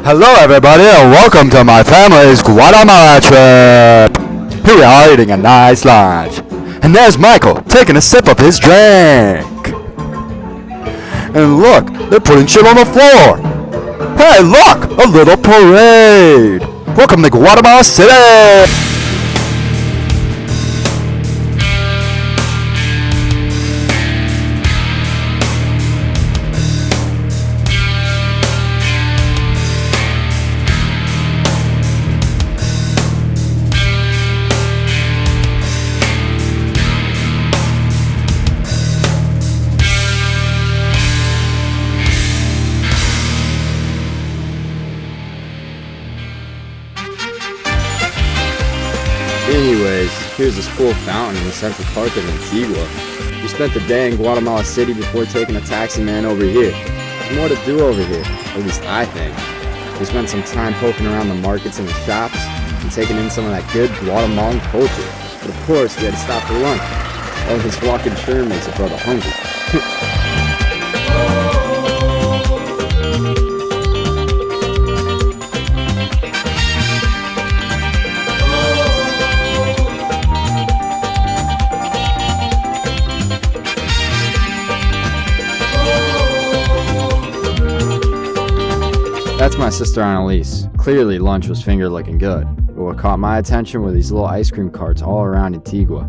Hello everybody and welcome to my family's Guatemala trip. Here we are eating a nice lunch. And there's Michael taking a sip of his drink. And look, they're putting shit on the floor. Hey look, a little parade. Welcome to Guatemala City. Anyways, here's this cool fountain in the Central Park of Antigua. We spent the day in Guatemala City before taking a taxi man over here. There's more to do over here, at least I think. We spent some time poking around the markets and the shops and taking in some of that good Guatemalan culture. But of course, we had to stop for lunch. All this walking sure makes a brother hungry. That's my sister Annalise. Clearly lunch was finger looking good, but what caught my attention were these little ice cream carts all around Antigua.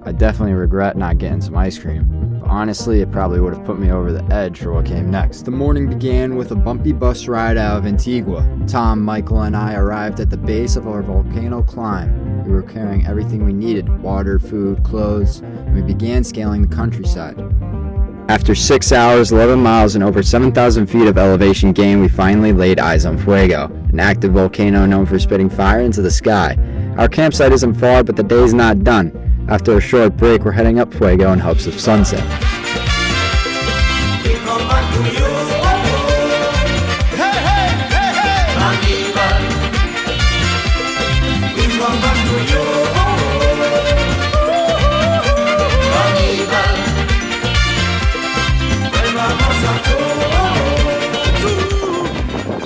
I definitely regret not getting some ice cream, but honestly it probably would have put me over the edge for what came next. The morning began with a bumpy bus ride out of Antigua. Tom, Michael, and I arrived at the base of our volcano climb. We were carrying everything we needed, water, food, clothes, and we began scaling the countryside. After 6 hours, 11 miles, and over 7,000 feet of elevation gain, we finally laid eyes on Fuego, an active volcano known for spitting fire into the sky. Our campsite isn't far, but the day's not done. After a short break, we're heading up Fuego in hopes of sunset.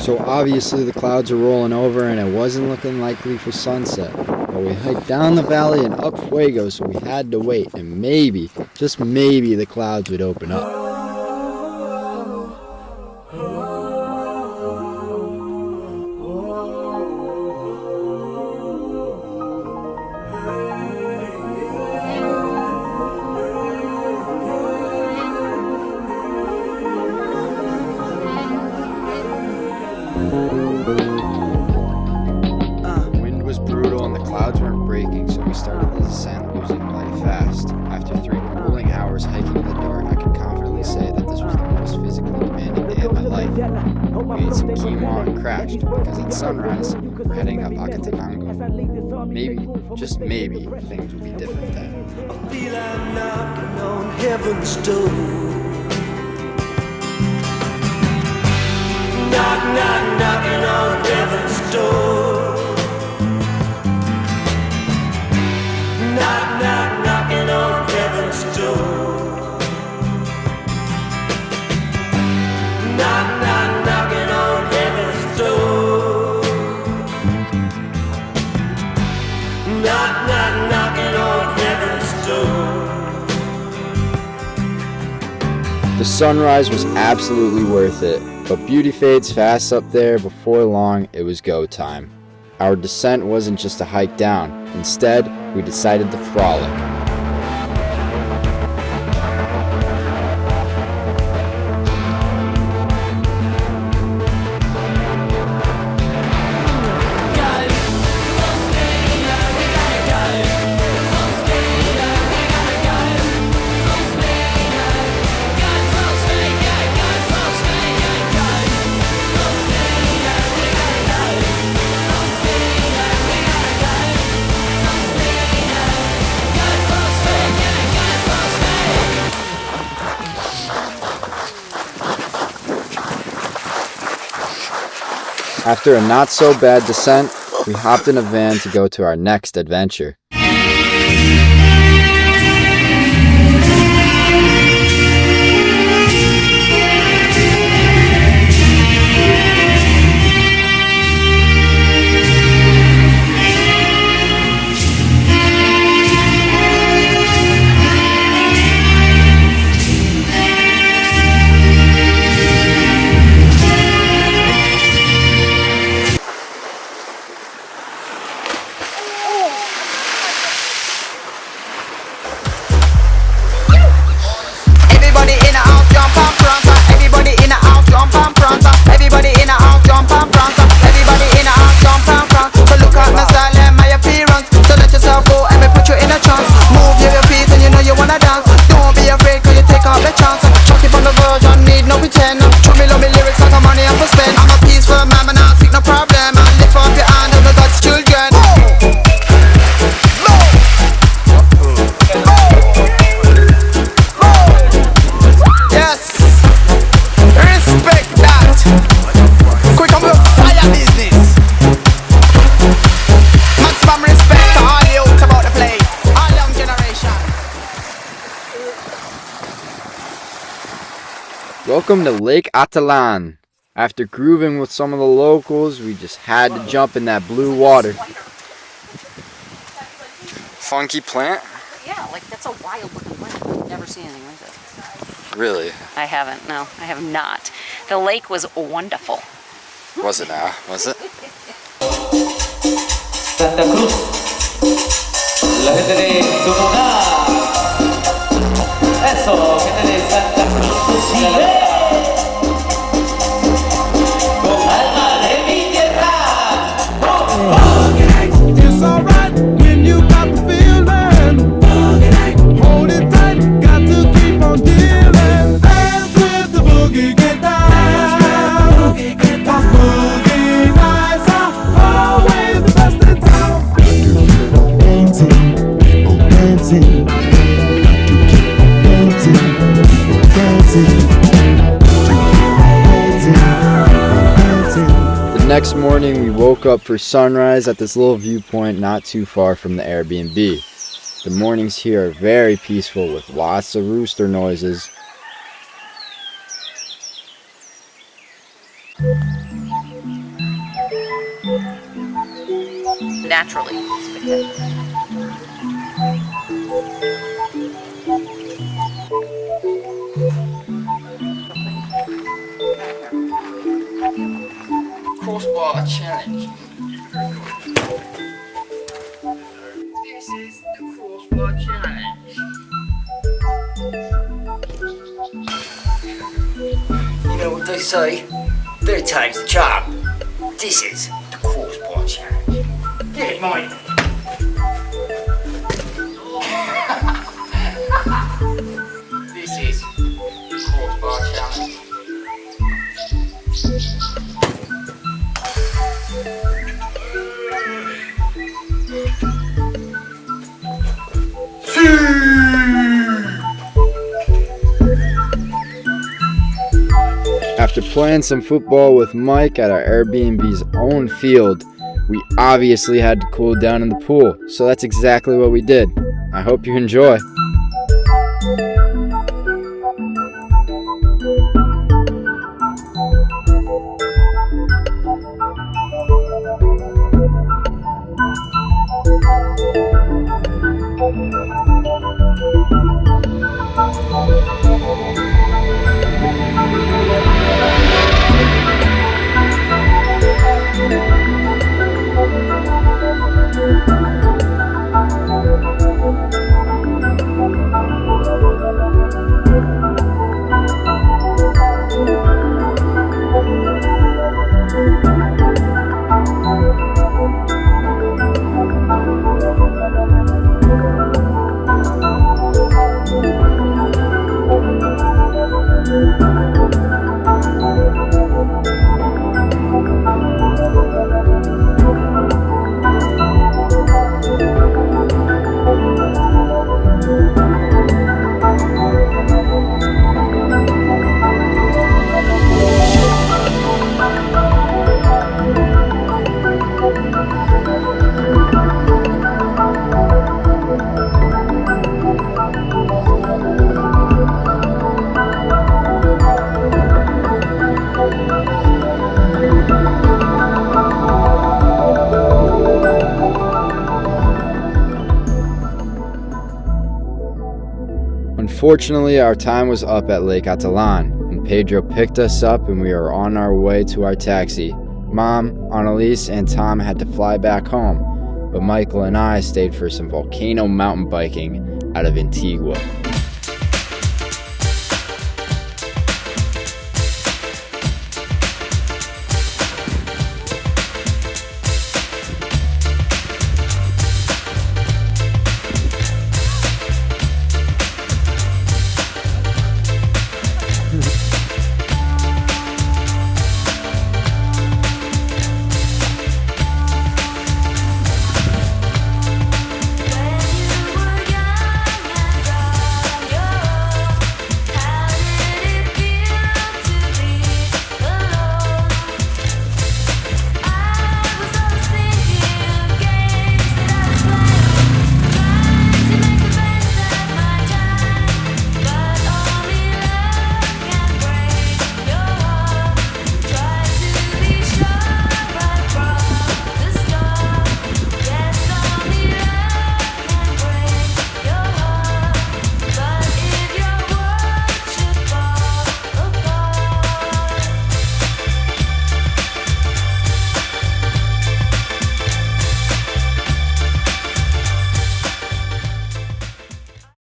So obviously the clouds are rolling over and it wasn't looking likely for sunset. But we hiked down the valley and up Fuego, so we had to wait, and maybe, just maybe, the clouds would open up. The wind was brutal and the clouds weren't breaking, so we started the descent losing light fast. After 3 grueling hours hiking in the dark, I can confidently say that this was the most physically demanding day of my life. We ate some quinoa and crashed, because at sunrise, we're heading up Acatenango. Maybe, just maybe, things will be different then. I feel I'm knocking on heaven's door. Knock, knock, knocking on heaven's door. Knock, knock, knocking on heaven's door. Knock, knock, knocking on heaven's door. Knock, knock, knocking on heaven's door. The sunrise was absolutely worth it. But beauty fades fast up there. Before long, it was go time. Our descent wasn't just a hike down. Instead, we decided to frolic. After a not-so-bad descent, we hopped in a van to go to our next adventure. Welcome to Lake Atalan. After grooving with some of the locals, we just had to jump in that blue water. Funky plant? Yeah, like that's a wild looking plant. I've never seen anything like that. Really? I haven't, no, I have not. The lake was wonderful. Was it now? Was it? Santa Cruz, la gente de Sumona. Eso, gente de Santa Cruz. Con alma de mi tierra. It's alright when you got the feeling. Hold it tight, got to keep on dealing. Dance with the boogie, get down. Cause boogie nights are always the best in town. Dancing, people dancing. The next morning, we woke up for sunrise at this little viewpoint not too far from the Airbnb. The mornings here are very peaceful with lots of rooster noises. Naturally. Crossbar challenge. This is the crossbar challenge. You know what they say? Third time's the charm. This is the crossbar challenge. Get it, mate. This is the crossbar challenge. After playing some football with Mike at our Airbnb's own field, we obviously had to cool down in the pool, so that's exactly what we did. I hope you enjoy. Unfortunately, our time was up at Lake Atalan, and Pedro picked us up and we were on our way to our taxi. Mom, Annalise, and Tom had to fly back home, but Michael and I stayed for some volcano mountain biking out of Antigua.